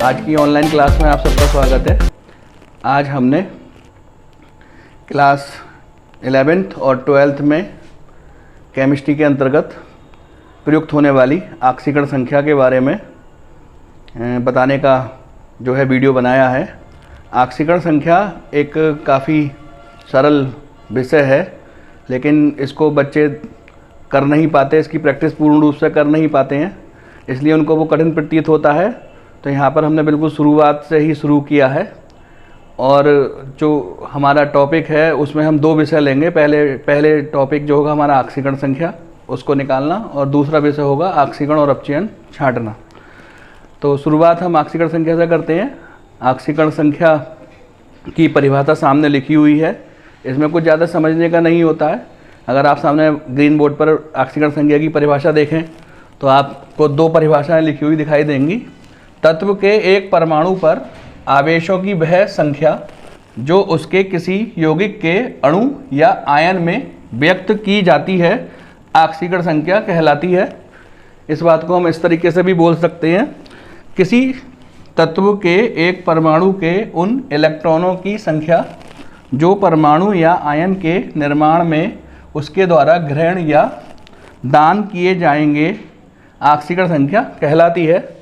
आज की online class में आप सबका स्वागत है। आज हमने क्लास 11th और 12th में केमिस्ट्री के अंतर्गत प्रयुक्त होने वाली ऑक्सीकरण संख्या के बारे में बताने का जो है वीडियो बनाया है। ऑक्सीकरण संख्या एक काफ़ी सरल विषय है, लेकिन इसको बच्चे कर नहीं पाते, इसकी प्रैक्टिस पूर्ण रूप से कर नहीं पाते हैं, इसलिए उनको वो कठिन प्रतीत होता है। तो यहाँ पर हमने बिल्कुल शुरुआत से ही शुरू किया है और जो हमारा टॉपिक है उसमें हम दो विषय लेंगे। पहले टॉपिक जो होगा हमारा ऑक्सीकरण संख्या, उसको निकालना, और दूसरा विषय होगा ऑक्सीकरण और अपचयन छांटना। तो शुरुआत हम ऑक्सीकरण संख्या से करते हैं। ऑक्सीकरण संख्या की परिभाषा सामने लिखी हुई है, इसमें कुछ ज़्यादा समझने का नहीं होता है। अगर आप सामने ग्रीन बोर्ड पर ऑक्सीकरण संख्या की परिभाषा देखें तो आपको दो परिभाषाएं लिखी हुई दिखाई देंगी। तत्व के एक परमाणु पर आवेशों की वह संख्या जो उसके किसी यौगिक के अणु या आयन में व्यक्त की जाती है ऑक्सीकरण संख्या कहलाती है। इस बात को हम इस तरीके से भी बोल सकते हैं, किसी तत्व के एक परमाणु के उन इलेक्ट्रॉनों की संख्या जो परमाणु या आयन के निर्माण में उसके द्वारा ग्रहण या दान किए जाएंगे ऑक्सीकरण संख्या कहलाती है।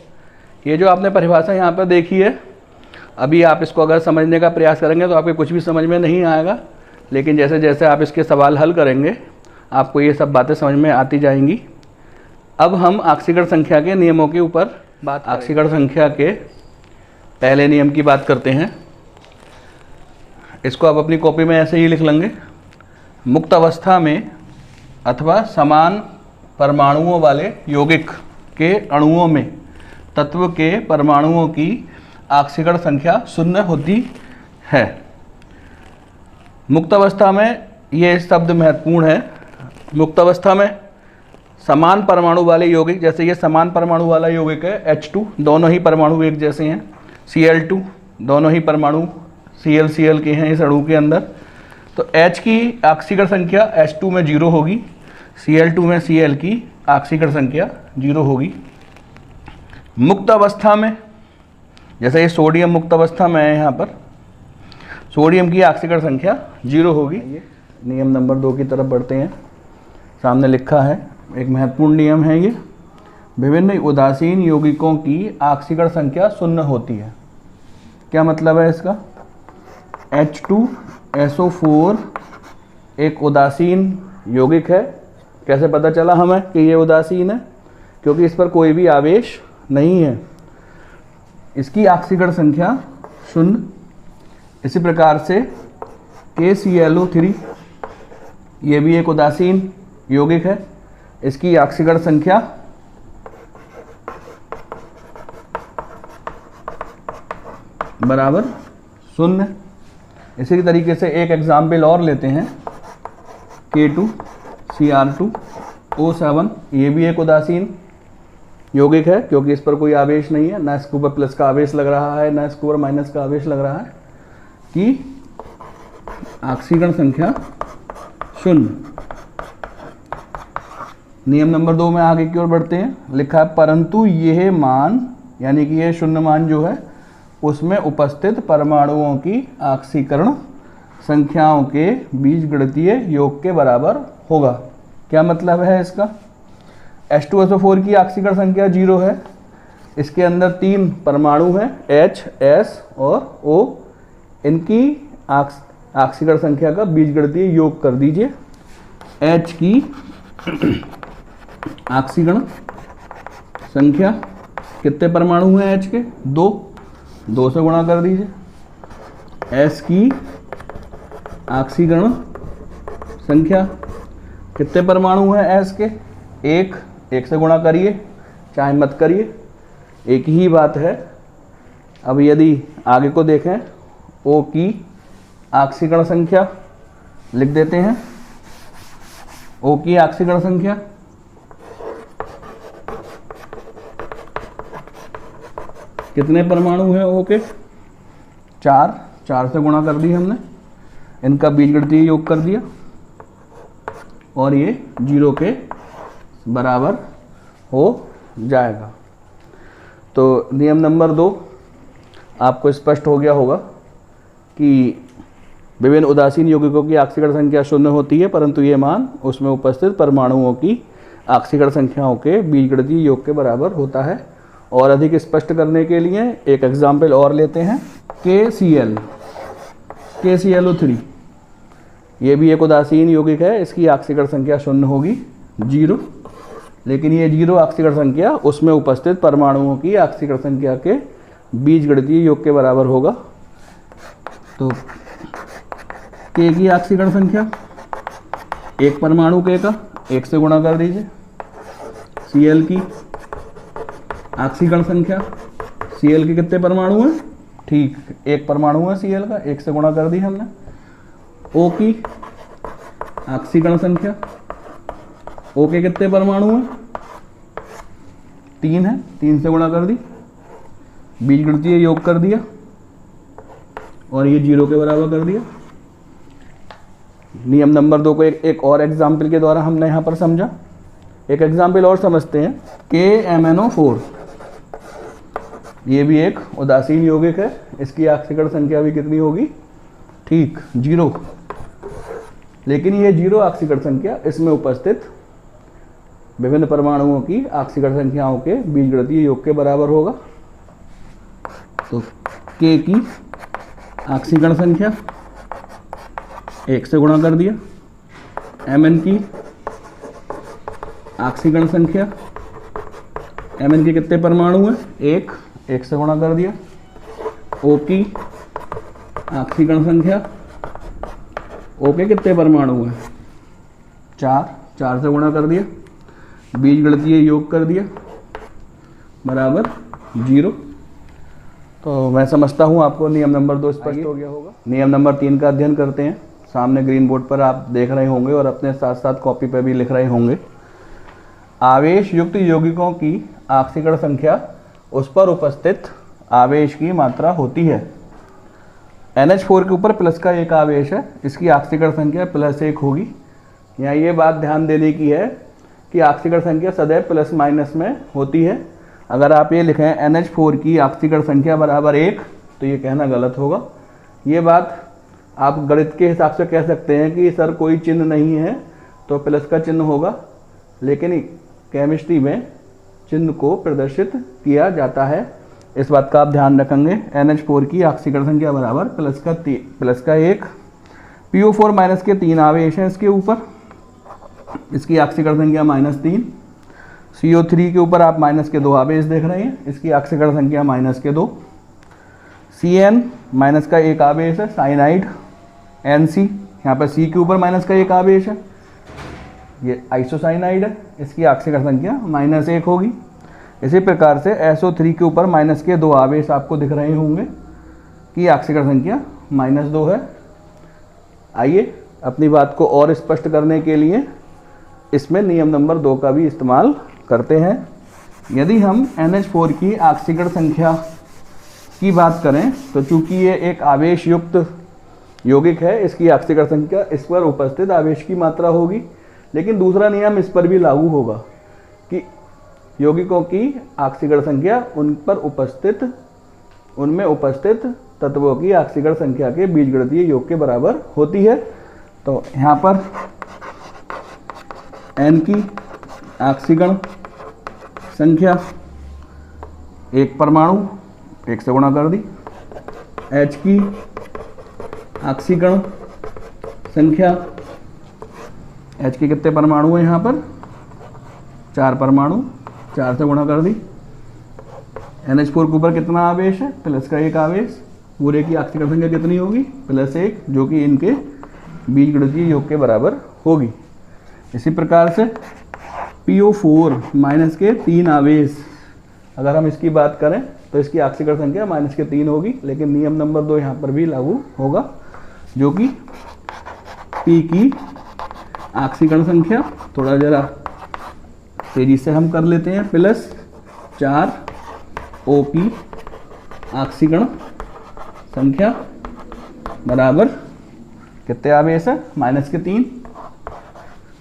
ये जो आपने परिभाषा यहाँ पर देखी है, अभी आप इसको अगर समझने का प्रयास करेंगे तो आपको कुछ भी समझ में नहीं आएगा, लेकिन जैसे जैसे आप इसके सवाल हल करेंगे आपको ये सब बातें समझ में आती जाएंगी। अब हम ऑक्सीकरण संख्या के नियमों के ऊपर बात ऑक्सीकरण संख्या के पहले नियम की बात करते हैं। इसको आप अपनी कॉपी में ऐसे ही लिख लेंगे। मुक्त अवस्था में अथवा समान परमाणुओं वाले यौगिक के अणुओं में तत्व के परमाणुओं की ऑक्सीकरण संख्या 0 होती है। मुक्त अवस्था में ये शब्द महत्वपूर्ण है। मुक्त अवस्था में समान परमाणु वाले यौगिक, जैसे ये समान परमाणु वाला यौगिक है H2, दोनों ही परमाणु एक जैसे हैं। Cl2, दोनों ही परमाणु Cl के हैं इस अणु के अंदर। तो H की ऑक्सीकरण संख्या H2 में 0 होगी, Cl2 में Cl की ऑक्सीकरण संख्या 0 होगी। मुक्त अवस्था में, जैसे ये सोडियम मुक्त अवस्था में है, यहाँ पर सोडियम की ऑक्सीकरण संख्या 0 होगी। नियम नंबर 2 की तरफ बढ़ते हैं। सामने लिखा है, एक महत्वपूर्ण नियम है ये, विभिन्न उदासीन यौगिकों की ऑक्सीकरण संख्या 0 होती है। क्या मतलब है इसका? H2SO4 एक उदासीन यौगिक है। कैसे पता चला हमें कि ये उदासीन है? क्योंकि इस पर कोई भी आवेश नहीं है, इसकी ऑक्सीकरण संख्या 0। इसी प्रकार से KClO3 ये भी एक उदासीन यौगिक है, इसकी ऑक्सीकरण संख्या बराबर 0। इसी तरीके से एक एग्जाम्पल और लेते हैं, K2Cr2O7 ये भी एक उदासीन यौगिक है, क्योंकि इस पर कोई आवेश नहीं है, ना इसके ऊपर प्लस का आवेश लग रहा है ना इसके ऊपर माइनस का आवेश लग रहा है, कि ऑक्सीकरण संख्या 0। नियम नंबर 2 में आगे की ओर बढ़ते हैं। लिखा है, परंतु यह मान, यानी कि यह 0 मान जो है उसमें उपस्थित परमाणुओं की ऑक्सीकरण संख्याओं के बीजगणितीय योग के बराबर होगा। क्या मतलब है इसका? H2SO4 की ऑक्सीकरण संख्या 0 है, इसके अंदर 3 परमाणु हैं H, S और O। इनकी ऑक्सीकरण संख्या का बीजगणितीय योग कर दीजिए। H की ऑक्सीकरण संख्या, कितने परमाणु हैं H के? 2 से गुणा कर दीजिए। S की ऑक्सीकरण संख्या, कितने परमाणु हैं S के? 1 से गुणा करिए, चाहे मत करिए, एक ही बात है। अब यदि आगे को देखें, O की ऑक्सीकरण संख्या लिख देते हैं। O की ऑक्सीकरण संख्या कितने परमाणु हैं O के? 4 से गुणा कर दिया हमने, इनका बीजगणितीय योग कर दिया और ये 0 के बराबर हो जाएगा। तो नियम नंबर 2 आपको स्पष्ट हो गया होगा कि विभिन्न उदासीन यौगिकों की ऑक्सीकरण संख्या 0 होती है, परंतु ये मान उसमें उपस्थित परमाणुओं की ऑक्सीकरण संख्याओं के बीजगणितीय योग के बराबर होता है। और अधिक स्पष्ट करने के लिए एक एग्जाम्पल और लेते हैं, KClO3, ये भी एक उदासीन यौगिक है, इसकी ऑक्सीकरण संख्या 0 होगी, 0, लेकिन ये 0 ऑक्सीकरण संख्या उसमें उपस्थित परमाणुओं की ऑक्सीकरण संख्या के बीजगणितीय योग के बराबर होगा। तो K की ऑक्सीकरण संख्या, एक परमाणु K का 1 से गुणा कर दीजिए, Cl की ऑक्सीकरण संख्या, Cl के कितने परमाणु हैं, ठीक एक परमाणु है Cl का, 1 से गुणा कर दी हमने। O की ऑक्सीकरण संख्या, O के कितने परमाणु हैं, 3 है, 3 से गुणा कर दी, बीजगणितीय योग कर दिया और ये 0 के बराबर कर दिया। नियम नंबर 2 को एक और एग्जाम्पल के द्वारा हमने यहाँ पर समझा। एक एग्जाम्पल और समझते हैं, KMnO4, ये भी एक उदासीन यौगिक है, इसकी ऑक्सीकरण संख्या भी कितनी होगी, ठीक 0, लेकिन ये 0 ऑक्सीकरण संख्या इसमें उपस्थित विभिन्न परमाणुओं की ऑक्सीकरण संख्याओं के बीजगणितीय योग के बराबर होगा। तो K की ऑक्सीकरण संख्या 1 से गुणा कर दिया, Mn की ऑक्सीकरण संख्या, Mn के कितने परमाणु हैं, 1 से गुणा कर दिया, O की ऑक्सीकरण संख्या, O के कितने परमाणु हैं, 4 से गुणा कर दिया, बीजगणितीय योग कर दिया बराबर 0। तो मैं समझता हूँ आपको नियम नंबर 2 स्पष्ट हो गया होगा। नियम नंबर 3 का अध्ययन करते हैं। सामने ग्रीन बोर्ड पर आप देख रहे होंगे और अपने साथ साथ कॉपी पर भी लिख रहे होंगे। आवेश युक्त यौगिकों की ऑक्सीकरण संख्या उस पर उपस्थित आवेश की मात्रा होती है। NH4 के ऊपर प्लस का एक आवेश है, इसकी ऑक्सीकरण संख्या +1 होगी। यहाँ ये बात ध्यान देने की है कि ऑक्सीकरण संख्या सदैव प्लस माइनस में होती है। अगर आप ये लिखें NH4 की ऑक्सीकरण संख्या बराबर 1, तो ये कहना गलत होगा। ये बात आप गणित के हिसाब से कह सकते हैं कि सर कोई चिन्ह नहीं है तो प्लस का चिन्ह होगा, लेकिन केमिस्ट्री में चिन्ह को प्रदर्शित किया जाता है। इस बात का आप ध्यान रखेंगे। NH4 की ऑक्सीकरण संख्या बराबर प्लस का 1, PO4 माइनस के 3 आवेश हैं इसके ऊपर, इसकी ऑक्सीकरण संख्या -3। CO3 के ऊपर आप माइनस के 2 आवेश देख रहे हैं, इसकी ऑक्सीकरण संख्या -2। CN माइनस का 1 आवेश है, साइनाइड NC, यहाँ पर C के ऊपर माइनस का 1 आवेश है, ये आइसोसाइनाइड है, इसकी ऑक्सीकरण संख्या -1 होगी। इसी प्रकार से SO3 के ऊपर माइनस के 2 आवेश आपको दिख रहे होंगे कि ऑक्सीकरण संख्या -2 है। आइए अपनी बात को और स्पष्ट करने के लिए इसमें नियम नंबर 2 का भी इस्तेमाल करते हैं। यदि हम NH4 की ऑक्सीकरण संख्या की बात करें तो चूंकि ये एक आवेश युक्त यौगिक है, इसकी ऑक्सीकरण संख्या इस पर उपस्थित आवेश की मात्रा होगी। लेकिन दूसरा नियम इस पर भी लागू होगा कि यौगिकों की ऑक्सीकरण संख्या उनमें उपस्थित तत्वों की ऑक्सीकरण संख्या के बीजगणितीय योग के बराबर होती है। तो यहाँ पर N की ऑक्सीकरण संख्या, एक परमाणु 1 से गुणा कर दी, H की ऑक्सीकरण संख्या, H के कितने परमाणु हैं यहाँ पर, 4 परमाणु, 4 से गुणा कर दी। NH4 के ऊपर कितना आवेश है, प्लस का 1 आवेश, पूरे की ऑक्सीकरण संख्या कितनी होगी, +1, जो कि इनके बीजगणितीय योग के बराबर होगी। इसी प्रकार से PO4 माइनस के 3 आवेश, अगर हम इसकी बात करें तो इसकी ऑक्सीकरण संख्या -3 होगी, लेकिन नियम नंबर 2 यहाँ पर भी लागू होगा, जो कि P की ऑक्सीकरण संख्या, थोड़ा जरा तेजी से हम कर लेते हैं, +4 O की ऑक्सीकरण संख्या बराबर कितने आवेश है, -3।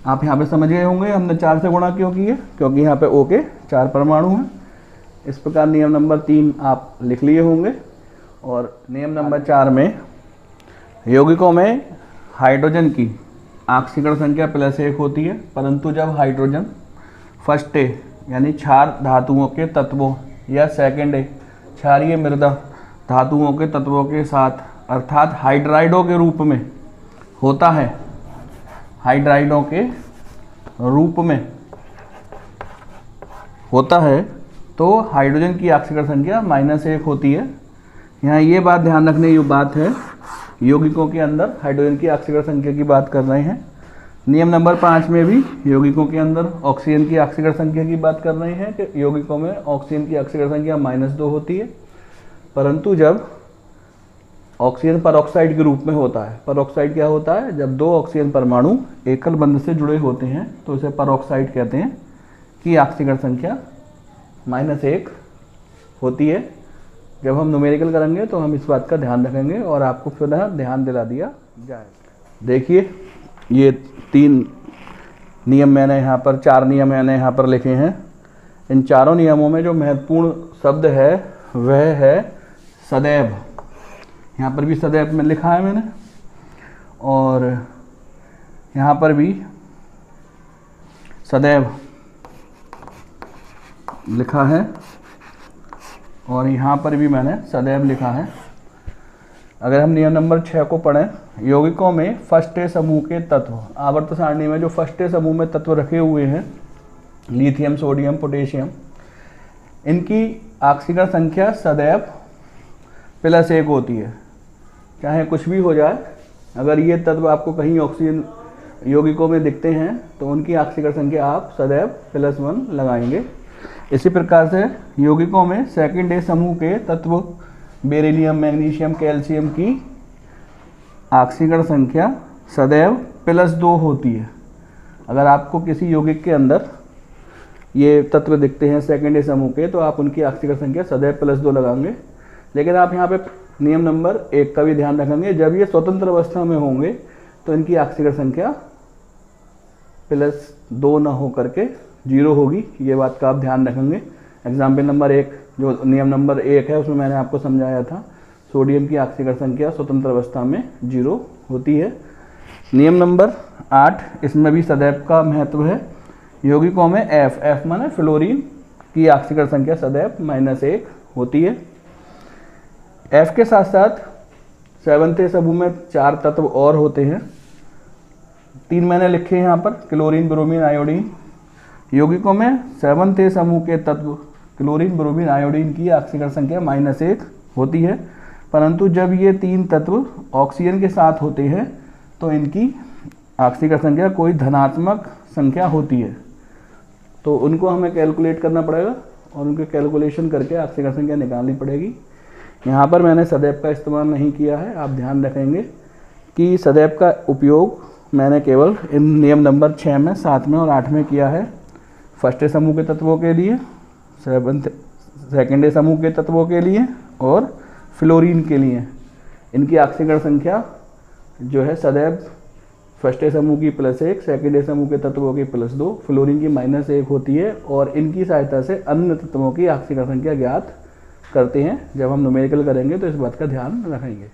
आप यहाँ पे समझ गए होंगे हमने 4 से गुणा क्यों किए, क्योंकि यहाँ पे O के 4 परमाणु हैं। इस प्रकार नियम नंबर 3 आप लिख लिए होंगे और नियम नंबर 4 में यौगिकों में हाइड्रोजन की ऑक्सीकरण संख्या +1 होती है, परंतु जब हाइड्रोजन फर्स्ट ए यानी क्षार धातुओं के तत्वों या सेकंड ए क्षारीय मृदा धातुओं के तत्वों के साथ अर्थात हाइड्राइडों के रूप में होता है, हाइड्राइडों के रूप में होता है, तो हाइड्रोजन की ऑक्सीकरण संख्या -1 होती है। यहाँ ये बात ध्यान रखने की बात है, यौगिकों के अंदर हाइड्रोजन की ऑक्सीकरण संख्या की बात कर रहे हैं। नियम नंबर 5 में भी यौगिकों के अंदर ऑक्सीजन की ऑक्सीकरण संख्या की बात कर रहे हैं कि यौगिकों में ऑक्सीजन की ऑक्सीकरण संख्या -2 होती है, परंतु जब ऑक्सीजन परऑक्साइड के रूप में होता है। परऑक्साइड क्या होता है? जब 2 ऑक्सीजन परमाणु एकल बंध से जुड़े होते हैं तो इसे परऑक्साइड कहते हैं, की ऑक्सीकरण संख्या -1 होती है। जब हम न्यूमेरिकल करेंगे तो हम इस बात का ध्यान रखेंगे और आपको पुनः ध्यान दिला दिया जाए। देखिए ये 3 नियम मैंने यहाँ पर 4 नियम मैंने यहाँ पर लिखे हैं। इन चारों नियमों में जो महत्वपूर्ण शब्द है वह है सदैव। यहाँ पर भी सदैव में लिखा है मैंने, और यहाँ पर भी सदैव लिखा है, और यहाँ पर भी मैंने सदैव लिखा है। अगर हम नियम नंबर 6 को पढ़ें, यौगिकों में फर्स्ट ए समूह के तत्व, आवर्त सारणी में जो फर्स्ट ए समूह में तत्व रखे हुए हैं, लिथियम, सोडियम, पोटेशियम, इनकी ऑक्सीकरण संख्या सदैव +1 होती है। चाहे कुछ भी हो जाए, अगर ये तत्व आपको कहीं ऑक्सीजन यौगिकों में दिखते हैं तो उनकी ऑक्सीकरण संख्या आप सदैव +1 लगाएंगे। इसी प्रकार से यौगिकों में सेकंड ए समूह के तत्व बेरिलियम, मैग्नीशियम, कैल्शियम की ऑक्सीकरण संख्या सदैव +2 होती है। अगर आपको किसी यौगिक के अंदर ये तत्व दिखते हैं सेकंड ए समूह के, तो आप उनकी ऑक्सीकरण संख्या सदैव +2 लगाएंगे। लेकिन आप यहाँ पे नियम नंबर 1 का भी ध्यान रखेंगे, जब ये स्वतंत्र अवस्था में होंगे तो इनकी ऑक्सीकरण संख्या +2 न हो करके 0 होगी। ये बात का आप ध्यान रखेंगे। एग्जाम्पल नंबर 1 जो नियम नंबर 1 है उसमें मैंने आपको समझाया था, सोडियम की ऑक्सीकरण संख्या स्वतंत्र अवस्था में 0 होती है। नियम नंबर 8, इसमें भी सदैव का महत्व है। यौगिकों में F माने फ्लोरीन की ऑक्सीकरण संख्या सदैव -1 होती है। F के साथ साथ 7th ए समूह में 4 तत्व और होते हैं, 3 मैंने लिखे हैं यहाँ पर, क्लोरीन, ब्रोमीन, आयोडीन। यौगिकों में 7th ए समूह के तत्व क्लोरीन, ब्रोमीन, आयोडीन की ऑक्सीकरण संख्या -1 होती है, परंतु जब ये 3 तत्व ऑक्सीजन के साथ होते हैं तो इनकी ऑक्सीकरण संख्या कोई धनात्मक संख्या होती है। तो उनको हमें कैलकुलेट करना पड़ेगा और उनके कैलकुलेशन करके ऑक्सीकरण संख्या निकालनी पड़ेगी। यहाँ पर मैंने सदैव का इस्तेमाल नहीं किया है। आप ध्यान रखेंगे कि सदैव का उपयोग मैंने केवल इन नियम नंबर 6 में, 7 में और 8 में किया है। फर्स्ट ए समूह के तत्वों के लिए, सेकंड ए समूह के तत्वों के लिए और फ्लोरीन के लिए इनकी ऑक्सीकरण संख्या जो है सदैव फर्स्ट ए समूह की +1, सेकंड ए समूह के तत्वों की +2, फ्लोरीन की -1 होती है, और इनकी सहायता से अन्य तत्वों की ऑक्सीकरण संख्या ज्ञात करते हैं। जब हम न्यूमेरिकल करेंगे तो इस बात का ध्यान रखेंगे।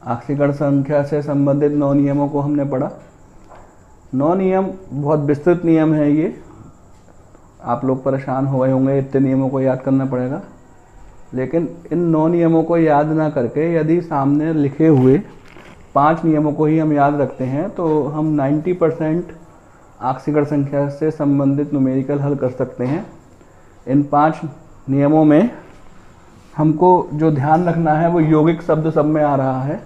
ऑक्सीकरण संख्या से संबंधित 9 नियमों को हमने पढ़ा। 9 नियम बहुत विस्तृत नियम है ये, आप लोग परेशान हो गए होंगे, इतने नियमों को याद करना पड़ेगा। लेकिन इन 9 नियमों को याद ना करके यदि सामने लिखे हुए 5 नियमों को ही हम याद रखते हैं तो हम 90% ऑक्सीकरण संख्या से संबंधित न्यूमेरिकल हल कर सकते हैं। इन 5 नियमों में हमको जो ध्यान रखना है वो यौगिक शब्द सब में आ रहा है,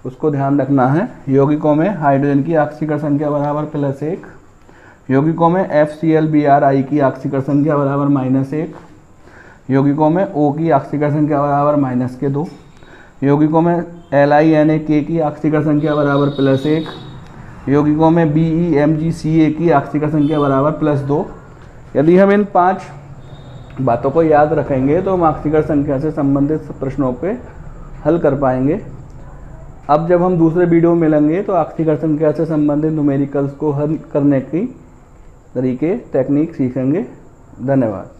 उसको ध्यान रखना है। यौगिकों में हाइड्रोजन की ऑक्सीकरण संख्या बराबर +1, यौगिकों में FCl-BrI की ऑक्सीकरण संख्या बराबर -1, यौगिकों में O की ऑक्सीकरण संख्या बराबर -2, यौगिकों में LiNaK की ऑक्सीकरण संख्या बराबर +1, यौगिकों में BeMgCa की ऑक्सीकरण संख्या बराबर +2। यदि हम इन 5 बातों को याद रखेंगे तो हम ऑक्सीकरण संख्या से संबंधित प्रश्नों पे हल कर पाएंगे। अब जब हम दूसरे वीडियो में मिलेंगे तो ऑक्सीकरण संख्या से संबंधित न्यूमेरिकल्स को हल करने की तरीके, टेक्निक सीखेंगे। धन्यवाद।